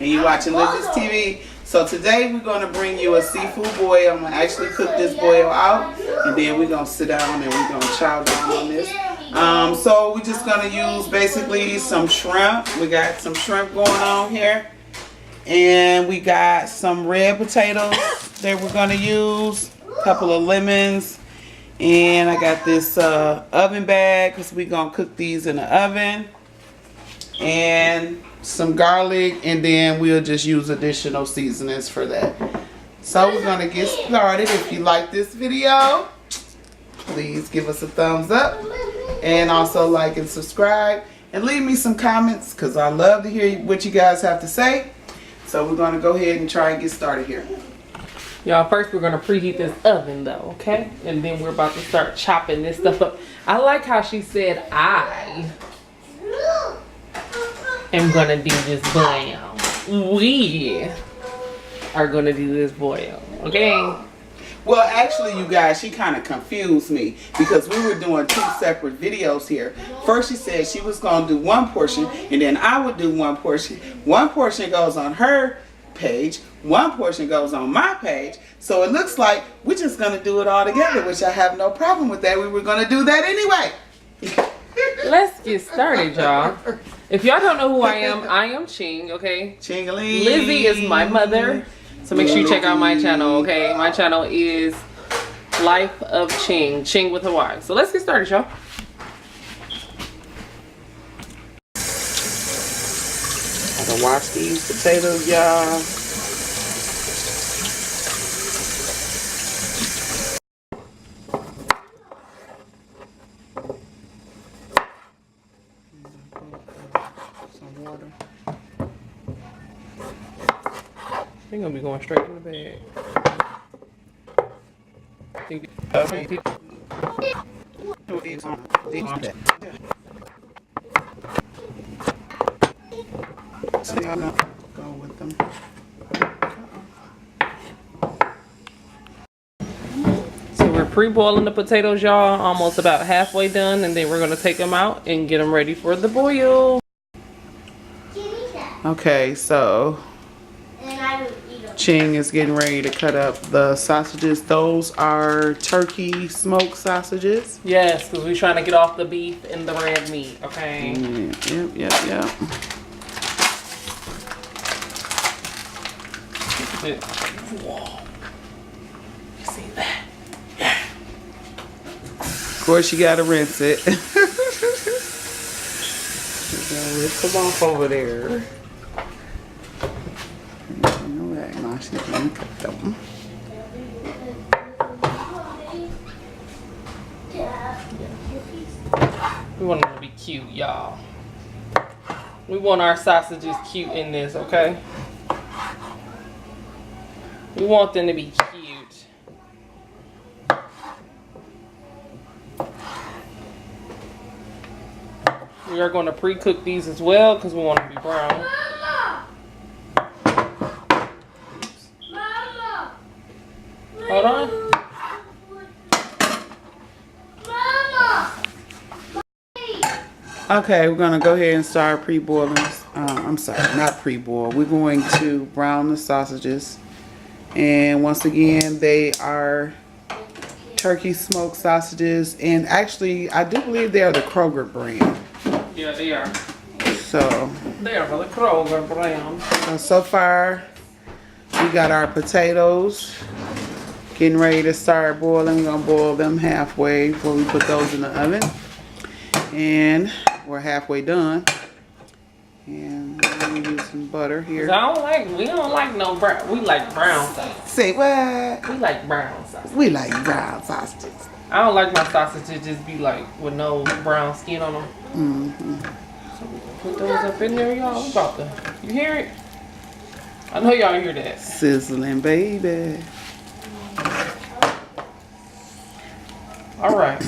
and you're watching Lizzy's TV. So today we're going to bring you a seafood boil. I'm going to actually cook this boil out, and then we're going to sit down and we're going to chow down on this. So we're just going to use basically some shrimp. We got some shrimp going on here. And we got some red potatoes that we're going to use. A couple of lemons. And I got this oven bag because we're going to cook these in the oven. And some garlic. And then we'll just use additional seasonings for that. So we're going to get started. If you like this video, please give us a thumbs up. And also like and subscribe. And leave me some comments because I love to hear what you guys have to say. So we're going to go ahead and try and get started here. Y'all, first we're going to preheat this oven though, okay? And then we're about to start chopping this stuff up. I like how she said I am going to do this boil. We are going to do this boil, okay? Well, actually, you guys, she kind of confused me because we were doing two separate videos here. First, she said she was going to do one portion, and then I would do one portion. One portion goes on her page, one portion goes on my page. So it looks like we're just going to do it all together, which I have no problem with that. We were going to do that anyway. Let's get started, y'all. If y'all don't know who I am Ching, okay? Ching-a-ling. Lizzy is my mother. So make sure you check out my channel, okay? My channel is Life of Ching. Ching with a Y. So let's get started, y'all. Gotta wash these potatoes, y'all. Some water. They're gonna be going straight in the bag. So y'all gonna go with them. So we're pre-boiling the potatoes, y'all. Almost about halfway done, and then we're gonna take them out and get them ready for the boil. Okay, so Ching is getting ready to cut up the sausages. Those are turkey smoked sausages. Yes, because we're trying to get off the beef and the red meat, okay? Yep. Whoa. You see that? Yeah. Of course, you gotta rinse it. You gotta rinse them off over there. She's gonna cut them. We want them to be cute, y'all. We want our sausages cute in this, okay? We want them to be cute. We are going to pre-cook these as well because we want them to be brown. Hold on. Okay, we're gonna go ahead and start pre-boiling. I'm sorry, not pre-boil. We're going to brown the sausages. And once again, they are turkey smoked sausages. And actually, I do believe they are the Kroger brand. Yeah, they are. So They are the Kroger brand. So far, we got our potatoes getting ready to start boiling. We're gonna boil them halfway before we put those in the oven. And we're halfway done. And I'm gonna use some butter here. We don't like no brown. We like brown sausages. Say what? We like brown sausages. We like brown sausages. I don't like my sausages just be like with no brown skin on them. So we gonna put those up in there, y'all. We about to, you hear it? I know y'all hear that. Sizzling, baby. All right.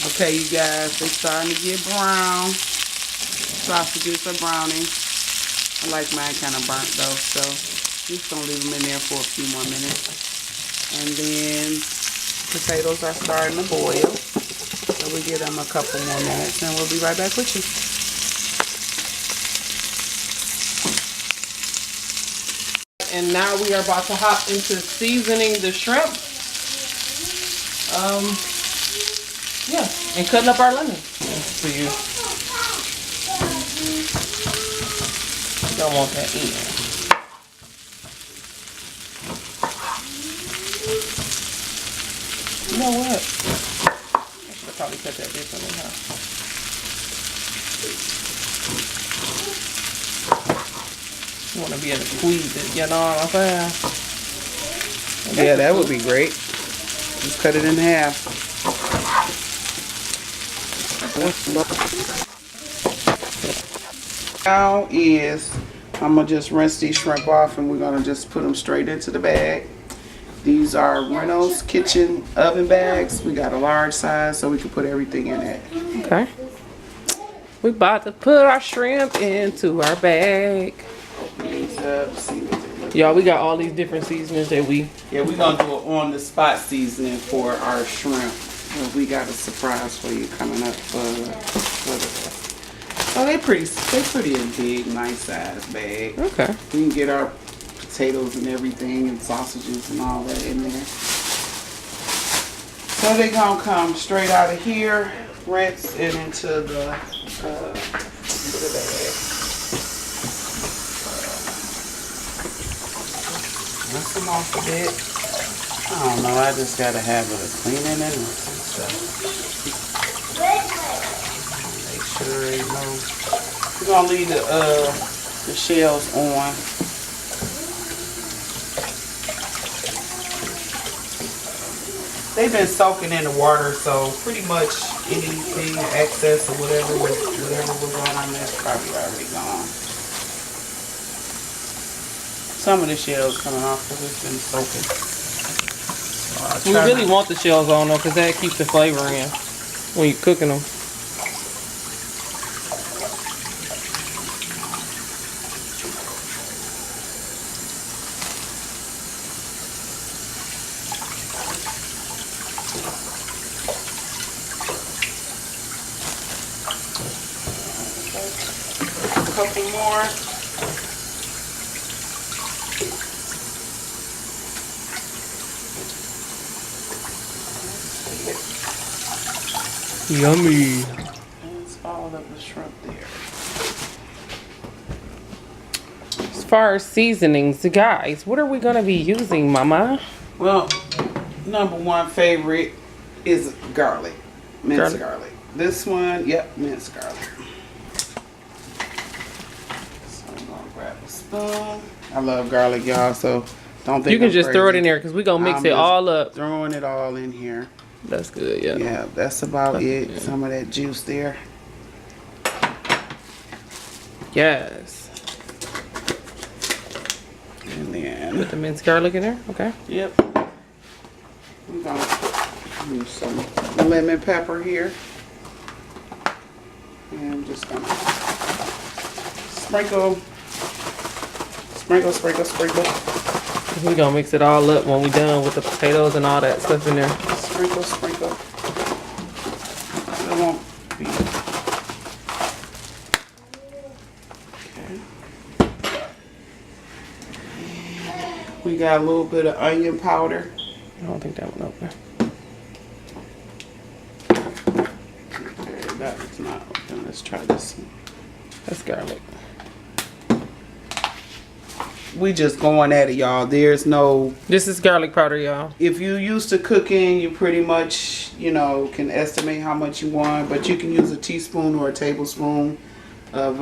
Okay, you guys, they're starting to get brown. Sausages are browning. I like mine kind of burnt though, so just gonna leave them in there for a few more minutes. And then potatoes are starting to boil. So we give them a couple more minutes and we'll be right back with you. and now we are about to hop into seasoning the shrimp. Yeah, and cutting up our lemons for you. Don't want that in. You know what? I should have probably cut that differently, huh? You want to be able to squeeze it, you know what I'm saying? Yeah, that would be great. Just cut it in half. Now is, I'm going to just rinse these shrimp off and we're going to just put them straight into the bag. These are Reynolds Kitchen oven bags. We got a large size so we can put everything in it. Okay. We about to put our shrimp into our bag. These up, see what they look. Y'all, we got all these different seasonings that we... Yeah, we're going to do an on-the-spot seasoning for our shrimp. Well, we got a surprise for you coming up for the... Oh, they pretty big, nice size bag. Okay. We can get our potatoes and everything and sausages and all that in there. So they gonna come straight out of here, rinse it into the bag. Rinse them off a bit. I don't know, I just got a habit of cleaning and rinsing stuff. Make sure you know. We're gonna leave the shells on. They've been soaking in the water, so pretty much anything excess or whatever was on this probably already gone. Some of the shells coming off because it's been soaking. We really want the shells on though, because that keeps the flavor in when you're cooking them. A couple more. Yummy. That's all of the shrimp there. As far as seasonings, guys, what are we going to be using, Mama? Well, number one favorite is garlic. Minced garlic. This one, yep, minced garlic. So I'm going to grab a spoon. I love garlic, y'all, so don't think you can I'm just crazy. throw it in there because we're going to mix it all up. Throwing it all in here. That's good, yeah. Yeah, that's about it. Yeah. Some of that juice there. Yes. And then put the minced garlic in there. Okay. Yep. We're gonna use some lemon pepper here. And I'm just gonna sprinkle. We're gonna mix it all up when we're done with the potatoes and all that stuff in there. Sprinkle. It won't be. Okay. We got a little bit of onion powder. I don't think that one open. Okay, that is not open. Let's try this one. That's garlic. We just going at it, y'all. There's no... This is garlic powder, y'all. If you used to cooking, you pretty much, you know, can estimate how much you want. But you can use a teaspoon or a tablespoon of,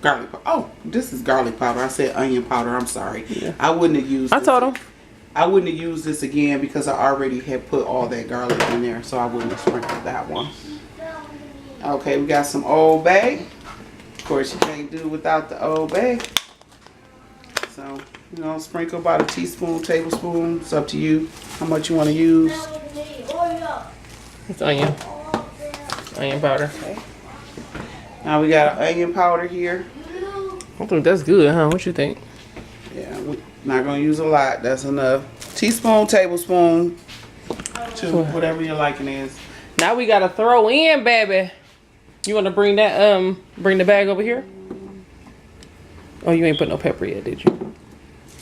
garlic powder. Oh, this is garlic powder. I said onion powder. I'm sorry. Yeah. I wouldn't have used I told him. I wouldn't have used this again because I already had put all that garlic in there. So I wouldn't have sprinkled that one. Okay, we got some Old Bay. Of course, you can't do without the Old Bay. So, you know, sprinkle about a teaspoon, tablespoon. It's up to you how much you want to use. It's onion. Onion powder. Okay. Now we got an onion powder here. I think that's good, huh? What you think? Yeah, we're not going to use a lot. That's enough. Teaspoon, tablespoon, to whatever your liking is. Now we got to throw in, baby. You want to bring that, bring the bag over here? Oh, you ain't put no pepper yet, did you?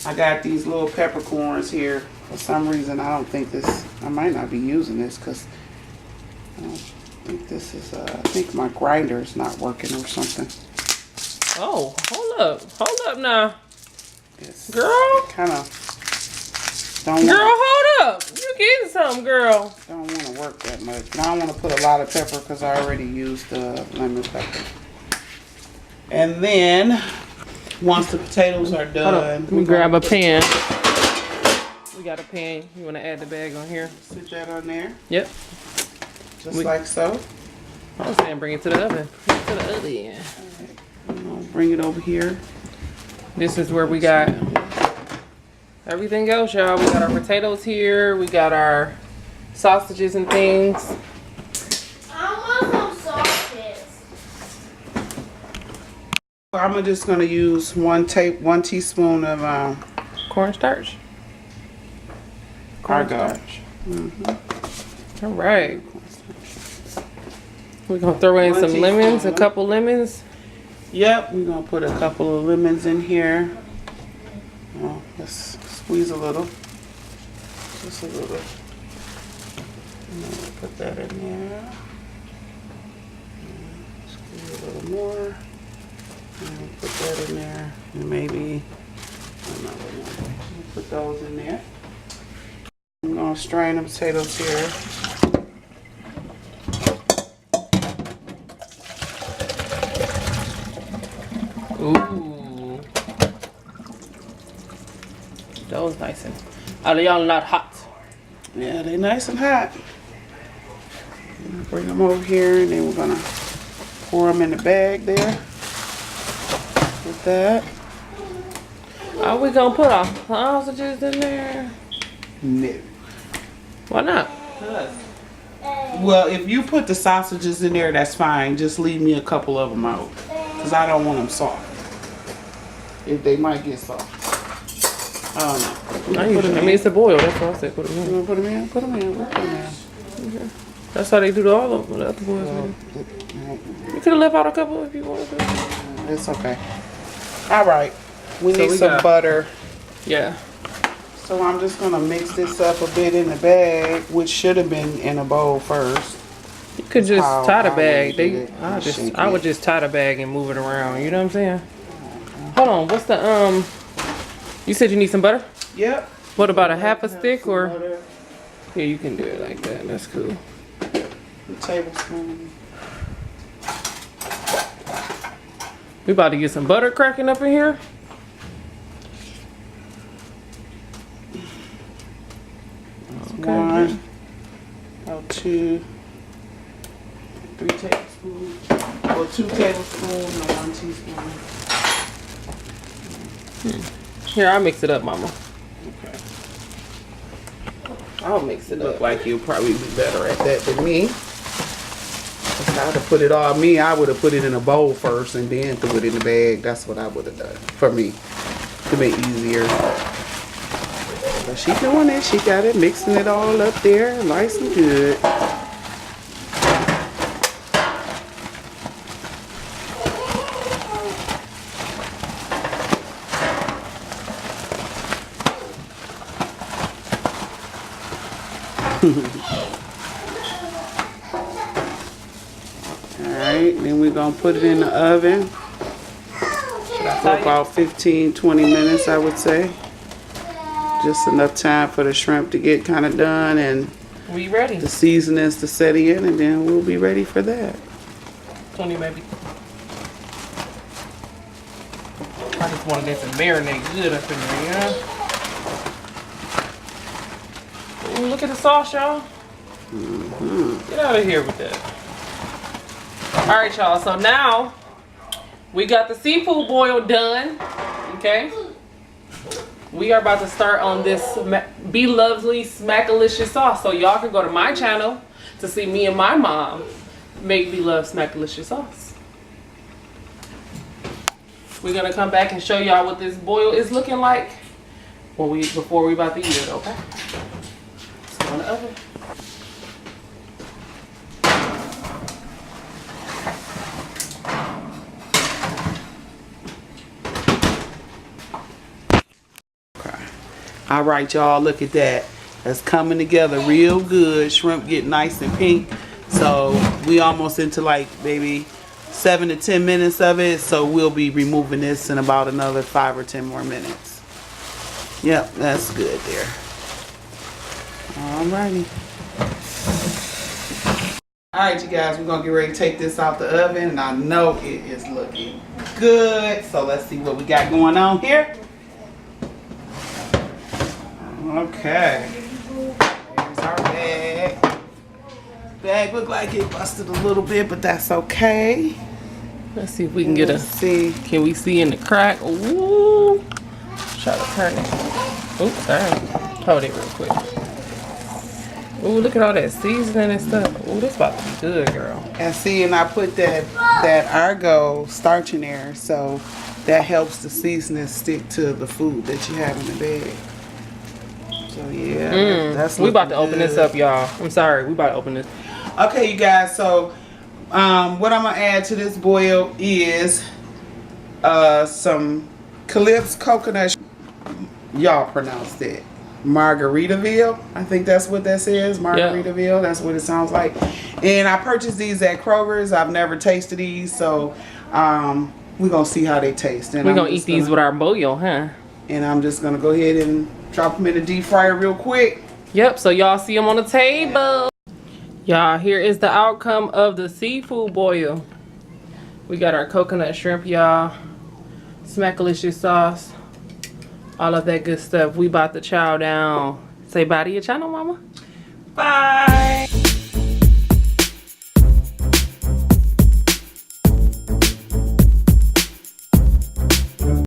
I got these little peppercorns here. For some reason, I don't think this, I might not be using this because I don't think this is, I think my grinder is not working or something. Oh, hold up now. It's Girl. kind of don't Girl, wanna, hold up. You getting something, girl. don't want to work that much. And I don't want to put a lot of pepper because I already used the lemon pepper. And then, once the potatoes are done, Let me grab a pan. We got a pan. You want to add the bag on here? Sit that on there, Yep. just like so. I was saying bring it to the oven. Bring it to the oven. I'm gonna bring it over here. This is where we got everything else, y'all. We got our potatoes here. We got our sausages and things. I want some sausages. I'm just gonna use one teaspoon of Cornstarch. argo. All right. We're going to throw in One some lemons, a teaspoon. couple lemons. Yep, we're gonna put a couple of lemons in here. Oh, let's squeeze a little, just a little. And then we'll put that in there. Squeeze a little more. And we'll put that in there. And maybe another one. We'll put those in there. I'm gonna strain the potatoes here. Ooh. That was nice and are y'all not hot? Yeah, they nice and hot. Bring them over here, and then we're gonna pour them in the bag there. With that. Are we gonna put our sausages in there? No. Why not? Well, if you put the sausages in there, that's fine. Just leave me a couple of them out, cause I don't want them soft. If they might get soft. I mean, it's a boil. That's why I said put them You in. wanna put them in? Put them in. We'll put them in. That's how they do all of them. The other boys. Well, You could have left out a couple if you wanted to. it's okay. All right. We So need we some got- butter. Yeah. So I'm just gonna mix this up a bit in the bag, which should have been in a bowl first. You could just how tie the I bag. would do it. I would just tie the bag and move it around. You know what I'm saying? Hold on. What's the You said you need some butter? Yep. What about a half a stick Some or? butter, Yeah, you can do it like that. That's cool. a tablespoon. We about to get some butter cracking up in here. One, about 2, 3 tablespoons, or 2 tablespoons and 1 teaspoon. Here, I'll mix it up, Mama. Okay. I'll mix it Look up. like you'll probably be better at that than me. If I would have put it all me, I would have put it in a bowl first and then threw it in the bag. That's what I would have done for me to make it easier. But she doing it. She got it, mixing it all up there, nice and good. Alright, then we're gonna put it in the oven for about 15-20 minutes, I would say. Just enough time for the shrimp to get kind of done and We ready? the seasonings to set in, and then we'll be ready for that. 20 maybe. I just wanted that to marinate good up in there, you know? Ooh, look at the sauce, y'all. Get out of here with that. All right, y'all. So now we got the seafood boil done. Okay. We are about to start on this Be Lovely Smackalicious sauce. So y'all can go to my channel to see me and my mom make Be Love Smackalicious sauce. We're gonna come back and show y'all what this boil is looking like before we about to eat it. Okay. Let's go in the oven. All right, y'all, look at that. That's coming together real good. Shrimp get nice and pink. So we almost into like maybe 7 to 10 minutes of it. So we'll be removing this in about another 5 or 10 more minutes. Yep, that's good there. Alrighty. Alright, you guys, we're gonna get ready to take this out the oven, and I know it is looking good. So let's see what we got going on here. Okay. Here's our bag. Bag look like it busted a little bit, but that's okay. Let's see if we can get a. Let's see. Can we see in the crack? Ooh. Try to turn it. Oops, sorry. Hold it real quick. Ooh, look at all that seasoning and stuff. Ooh, this about to be good, girl. And see, and I put that argo starch in there, so that helps the seasoning stick to the food that you have in the bag. So yeah, that's we about to looking open this good. up, y'all. I'm sorry, we about to open this. Okay, you guys. So what I'm gonna add to this boil is some Calypso coconut. Y'all pronounced it Margaritaville. I think that's what that says. Margaritaville. Yeah. That's what it sounds like. And I purchased these at Kroger's. I've never tasted these, so we're gonna see how they taste. And we're gonna eat these with our bouillon, huh? And I'm just gonna go ahead and drop them in the deep fryer real quick. Yep. So y'all see them on the table. Y'all, here is the outcome of the seafood boil. We got our coconut shrimp, y'all. Smackalicious sauce. All of that good stuff. We about to chow down. Say bye to your channel, mama. Bye.